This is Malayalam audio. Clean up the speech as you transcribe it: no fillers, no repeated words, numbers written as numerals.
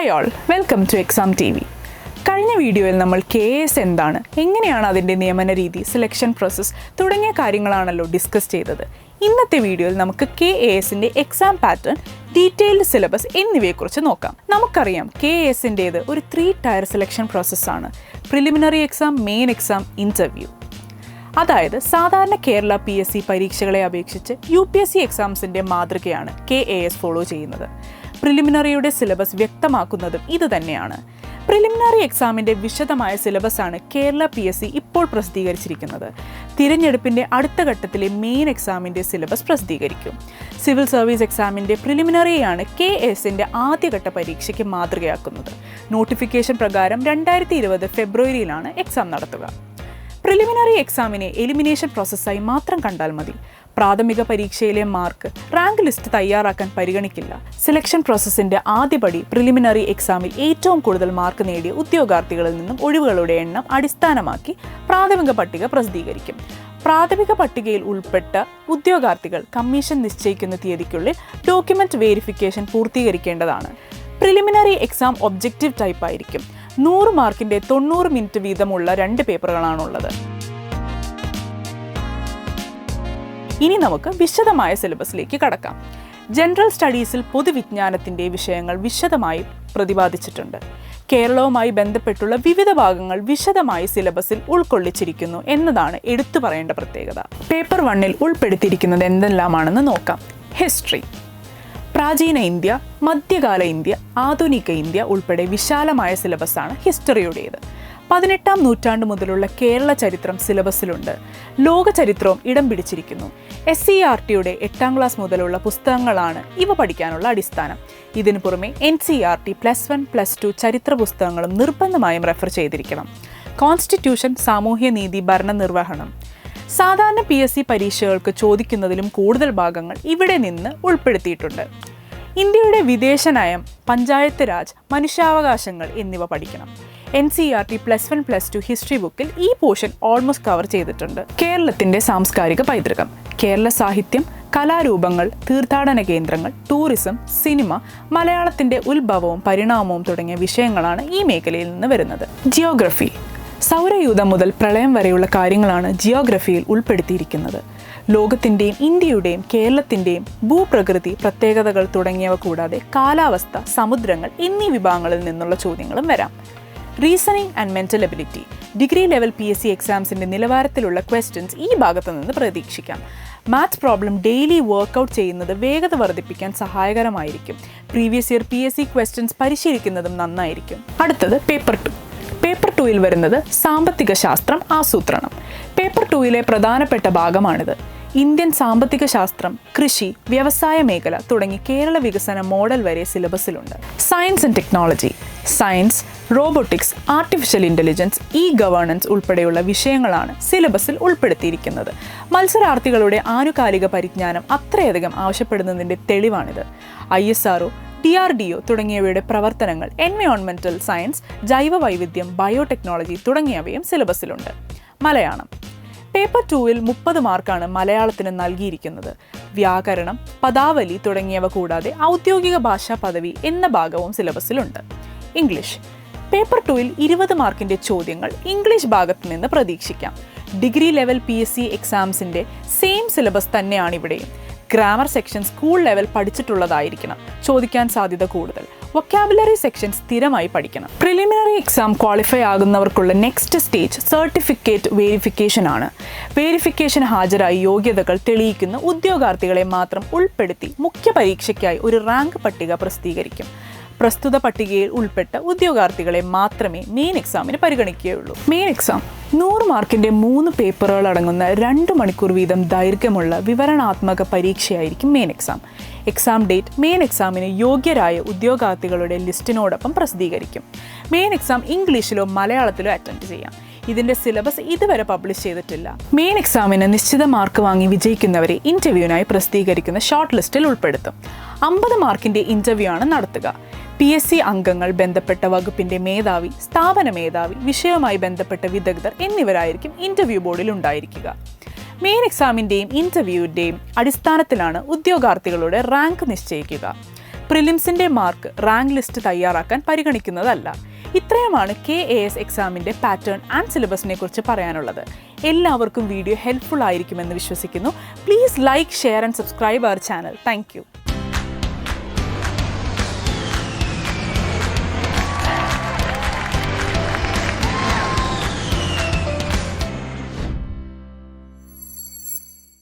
Hi all, welcome two exam TV. കഴിഞ്ഞ വീഡിയോയിൽ നമ്മൾ KS എന്താണ്, എങ്ങനെയാണ് അതിൻ്റെ നിയമന രീതി, സെലക്ഷൻ പ്രോസസ്സ് തുടങ്ങിയ കാര്യങ്ങളാണല്ലോ ഡിസ്കസ് ചെയ്തത്. ഇന്നത്തെ വീഡിയോയിൽ നമുക്ക് KASൻ്റെ എക്സാം പാറ്റേൺ, ഡീറ്റെയിൽഡ് സിലബസ് എന്നിവയെക്കുറിച്ച് നോക്കാം. നമുക്കറിയാം KASൻ്റേത് ഒരു 3 ടയർ സെലക്ഷൻ പ്രോസസ്സാണ്. Preliminary exam, main exam, interview. അതായത് സാധാരണ കേരള PSC പരീക്ഷകളെ അപേക്ഷിച്ച് UPSC എക്സാംസിൻ്റെ മാതൃകയാണ് KAS ഫോളോ ചെയ്യുന്നത്. പ്രിലിമിനറിയുടെ സിലബസ് വ്യക്തമാക്കുന്നതും ഇത് തന്നെയാണ്. പ്രിലിമിനറി എക്സാമിൻ്റെ വിശദമായ സിലബസാണ് കേരള PSC ഇപ്പോൾ പ്രസിദ്ധീകരിച്ചിരിക്കുന്നത്. തിരഞ്ഞെടുപ്പിൻ്റെ അടുത്ത ഘട്ടത്തിലെ മെയിൻ എക്സാമിൻ്റെ സിലബസ് പ്രസിദ്ധീകരിക്കും. സിവിൽ സർവീസ് എക്സാമിൻ്റെ പ്രിലിമിനറിയാണ് KASൻ്റെ ആദ്യഘട്ട പരീക്ഷയ്ക്ക് മാതൃകയാക്കുന്നത്. നോട്ടിഫിക്കേഷൻ പ്രകാരം 2020 ഫെബ്രുവരിയിലാണ് എക്സാം നടത്തുക. പ്രിലിമിനറി എക്സാമിനെ എലിമിനേഷൻ പ്രോസസ്സായി മാത്രം കണ്ടാൽ മതി. പ്രാഥമിക പരീക്ഷയിലെ മാർക്ക് റാങ്ക് ലിസ്റ്റ് തയ്യാറാക്കാൻ പരിഗണിക്കില്ല. സെലക്ഷൻ പ്രോസസ്സിൻ്റെ ആദ്യപടി പ്രിലിമിനറി എക്സാമിൽ ഏറ്റവും കൂടുതൽ മാർക്ക് നേടിയ ഉദ്യോഗാർത്ഥികളിൽ നിന്നും ഒഴിവുകളുടെ എണ്ണം അടിസ്ഥാനമാക്കി പ്രാഥമിക പട്ടിക പ്രസിദ്ധീകരിക്കും. പ്രാഥമിക പട്ടികയിൽ ഉൾപ്പെട്ട ഉദ്യോഗാർത്ഥികൾ കമ്മീഷൻ നിശ്ചയിക്കുന്ന തീയതിക്കുള്ളിൽ ഡോക്യുമെന്റ് വെരിഫിക്കേഷൻ പൂർത്തീകരിക്കേണ്ടതാണ്. പ്രിലിമിനറി എക്സാം ഒബ്ജക്റ്റീവ് ടൈപ്പ് ആയിരിക്കും. 100 മാർക്കിൻ്റെ 90 മിനിറ്റ് വീതമുള്ള 2 പേപ്പറുകളാണുള്ളത്. ഇനി നമുക്ക് വിശദമായ സിലബസിലേക്ക് കടക്കാം. ജനറൽ സ്റ്റഡീസിൽ പൊതുവിജ്ഞാനത്തിൻ്റെ വിഷയങ്ങൾ വിശദമായി പ്രതിപാദിച്ചിട്ടുണ്ട്. കേരളവുമായി ബന്ധപ്പെട്ടുള്ള വിവിധ ഭാഗങ്ങൾ വിശദമായി സിലബസിൽ ഉൾക്കൊള്ളിച്ചിരിക്കുന്നു എന്നതാണ് എടുത്തു പറയേണ്ട പ്രത്യേകത. പേപ്പർ 1-ൽ ഉൾപ്പെടുത്തിയിരിക്കുന്നത് എന്തെല്ലാമാണെന്ന് നോക്കാം. ഹിസ്റ്ററി, പ്രാചീന ഇന്ത്യ, മധ്യകാല ഇന്ത്യ, ആധുനിക ഇന്ത്യ ഉൾപ്പെടെ വിശാലമായ സിലബസാണ് ഹിസ്റ്ററിയുടേത്. 18-ാം നൂറ്റാണ്ട് മുതലുള്ള കേരള ചരിത്രം സിലബസിലുണ്ട്. ലോക ചരിത്രവും ഇടം പിടിച്ചിരിക്കുന്നു. SCERTയുടെ 8ാം ക്ലാസ് മുതലുള്ള പുസ്തകങ്ങളാണ് ഇവ പഠിക്കാനുള്ള അടിസ്ഥാനം. ഇതിനു പുറമെ NCERT +1, +2 ചരിത്ര പുസ്തകങ്ങളും നിർബന്ധമായും റെഫർ ചെയ്തിരിക്കണം. കോൺസ്റ്റിറ്റ്യൂഷൻ, സാമൂഹ്യനീതി, ഭരണനിർവഹണം. സാധാരണ PSC പരീക്ഷകൾക്ക് ചോദിക്കുന്നതിലും കൂടുതൽ ഭാഗങ്ങൾ ഇവിടെ നിന്ന് ഉൾപ്പെടുത്തിയിട്ടുണ്ട്. ഇന്ത്യയുടെ വിദേശ നയം, പഞ്ചായത്ത് രാജ്, മനുഷ്യാവകാശങ്ങൾ എന്നിവ പഠിക്കണം. NCERT +1, +2 ഹിസ്റ്ററി ബുക്കിൽ ഈ പോർഷൻ ഓൾമോസ്റ്റ് കവർ ചെയ്തിട്ടുണ്ട്. കേരളത്തിൻ്റെ സാംസ്കാരിക പൈതൃകം, കേരള സാഹിത്യം, കലാരൂപങ്ങൾ, തീർത്ഥാടന കേന്ദ്രങ്ങൾ, ടൂറിസം, സിനിമ, മലയാളത്തിൻ്റെ ഉത്ഭവവും പരിണാമവും തുടങ്ങിയ വിഷയങ്ങളാണ് ഈ മേഖലയിൽ നിന്ന് വരുന്നത്. ജിയോഗ്രഫി, സൗരയൂഥം മുതൽ പ്രളയം വരെയുള്ള കാര്യങ്ങളാണ് ജിയോഗ്രഫിയിൽ ഉൾപ്പെടുത്തിയിരിക്കുന്നത്. ലോകത്തിൻ്റെയും ഇന്ത്യയുടെയും കേരളത്തിൻ്റെയും ഭൂപ്രകൃതി പ്രത്യേകതകൾ തുടങ്ങിയവ കൂടാതെ കാലാവസ്ഥ, സമുദ്രങ്ങൾ എന്നീ വിഭാഗങ്ങളിൽ നിന്നുള്ള ചോദ്യങ്ങളും വരാം. Reasoning and mental ability, degree level PSC എക്സാംസിൻ്റെ നിലവാരത്തിലുള്ള ക്വസ്റ്റ്യൻസ് ഈ ഭാഗത്തു നിന്ന് പ്രതീക്ഷിക്കാം. മാത്സ് പ്രോബ്ലം ഡെയിലി വർക്കൗട്ട് ചെയ്യുന്നത് വേഗത വർദ്ധിപ്പിക്കാൻ സഹായകരമായിരിക്കും. പ്രീവിയസ് ഇയർ PSC ക്വസ്റ്റ്യൻസ് പരിശീലിക്കുന്നതും നന്നായിരിക്കും. അടുത്തത് പേപ്പർ 2. പേപ്പർ 2-ൽ വരുന്നത് സാമ്പത്തിക ശാസ്ത്രം, ആസൂത്രണം. പേപ്പർ 2-ലെ പ്രധാനപ്പെട്ട ഭാഗമാണിത്. ഇന്ത്യൻ സാമ്പത്തിക ശാസ്ത്രം, കൃഷി, വ്യവസായ മേഖല തുടങ്ങി കേരള വികസന മോഡൽ വരെ സിലബസിലുണ്ട്. Science and technology, science, robotics, artificial intelligence, governance ഉൾപ്പെടെയുള്ള വിഷയങ്ങളാണ് സിലബസിൽ ഉൾപ്പെടുത്തിയിരിക്കുന്നത്. മത്സരാർത്ഥികളുടെ ആനുകാലിക പരിജ്ഞാനം അത്രയധികം ആവശ്യപ്പെടുന്നതിൻ്റെ തെളിവാണിത്. ISRO, DRDO തുടങ്ങിയവയുടെ പ്രവർത്തനങ്ങൾ, എൻവയോൺമെൻറ്റൽ സയൻസ്, ജൈവ വൈവിധ്യം, ബയോടെക്നോളജി തുടങ്ങിയവയും സിലബസിലുണ്ട്. മലയാളം, പേപ്പർ 2-ൽ 30 മാർക്കാണ് മലയാളത്തിന് നൽകിയിരിക്കുന്നത്. വ്യാകരണം, പദാവലി തുടങ്ങിയവ കൂടാതെ ഔദ്യോഗിക ഭാഷാ പദവി എന്ന ഭാഗവും സിലബസിലുണ്ട്. ഇംഗ്ലീഷ്, പേപ്പർ 2-ൽ 20 മാർക്കിൻ്റെ ചോദ്യങ്ങൾ ഇംഗ്ലീഷ് ഭാഗത്ത് നിന്ന് പ്രതീക്ഷിക്കാം. ഡിഗ്രി ലെവൽ PSC എക്സാംസിൻ്റെ സെയിം സിലബസ് തന്നെയാണ് ഇവിടെയും. ഗ്രാമർ സെക്ഷൻ സ്കൂൾ ലെവൽ പഠിച്ചിട്ടുള്ളതായിരിക്കണം, ചോദിക്കാൻ സാധ്യത കൂടുതൽ. വൊക്കാബുലറി സെക്ഷൻ സ്ഥിരമായി പഠിക്കണം. പ്രിലിമിനറി എക്സാം ക്വാളിഫൈ ആകുന്നവർക്കുള്ള നെക്സ്റ്റ് സ്റ്റേജ് സർട്ടിഫിക്കറ്റ് വെരിഫിക്കേഷൻ ആണ്. വെരിഫിക്കേഷൻ ഹാജരായി യോഗ്യതകൾ തെളിയിക്കുന്ന ഉദ്യോഗാർത്ഥികളെ മാത്രം ഉൾപ്പെടുത്തി മുഖ്യ പരീക്ഷയ്ക്കായി ഒരു റാങ്ക് പട്ടിക പ്രസിദ്ധീകരിക്കും. പ്രസ്തുത പട്ടികയിൽ ഉൾപ്പെട്ട ഉദ്യോഗാർത്ഥികളെ മാത്രമേ മെയിൻ എക്സാമിന് പരിഗണിക്കുകയുള്ളൂ. മെയിൻ എക്സാം 100 മാർക്കിൻ്റെ 3 പേപ്പറുകൾ അടങ്ങുന്ന 2 മണിക്കൂർ വീതം ദൈർഘ്യമുള്ള വിവരണാത്മക പരീക്ഷയായിരിക്കും main exam. Exam date main എക്സാമിന് യോഗ്യരായ ഉദ്യോഗാർത്ഥികളുടെ ലിസ്റ്റിനോടൊപ്പം പ്രസിദ്ധീകരിക്കും. മെയിൻ എക്സാം ഇംഗ്ലീഷിലോ മലയാളത്തിലോ അറ്റൻഡ് ചെയ്യാം. ഇതിൻ്റെ സിലബസ് ഇതുവരെ പബ്ലിഷ് ചെയ്തിട്ടില്ല. മെയിൻ എക്സാമിന് നിശ്ചിത മാർക്ക് വാങ്ങി വിജയിക്കുന്നവരെ ഇൻ്റർവ്യൂവിനായി പ്രസിദ്ധീകരിക്കുന്ന ഷോർട്ട് ലിസ്റ്റിൽ ഉൾപ്പെടുത്തും. 50 മാർക്കിൻ്റെ ഇൻ്റർവ്യൂ ആണ് നടത്തുക. PSC അംഗങ്ങൾ, ബന്ധപ്പെട്ട വകുപ്പിൻ്റെ മേധാവി, സ്ഥാപന മേധാവി, വിഷയവുമായി ബന്ധപ്പെട്ട വിദഗ്ധർ എന്നിവരായിരിക്കും ഇൻ്റർവ്യൂ ബോർഡിൽ ഉണ്ടായിരിക്കുക. മെയിൻ എക്സാമിൻ്റെയും ഇൻ്റർവ്യൂവിൻ്റെയും അടിസ്ഥാനത്തിലാണ് ഉദ്യോഗാർത്ഥികളുടെ റാങ്ക് നിശ്ചയിക്കുക. പ്രിലിംസിൻ്റെ മാർക്ക് റാങ്ക് ലിസ്റ്റ് തയ്യാറാക്കാൻ പരിഗണിക്കുന്നതല്ല. ഇത്രയുമാണ് KAS എക്സാമിൻ്റെ പാറ്റേൺ ആൻഡ് സിലബസിനെ കുറിച്ച് പറയാനുള്ളത്. എല്ലാവർക്കും വീഡിയോ ഹെൽപ്ഫുൾ ആയിരിക്കുമെന്ന് വിശ്വസിക്കുന്നു. Please like, share and subscribe our channel. Thank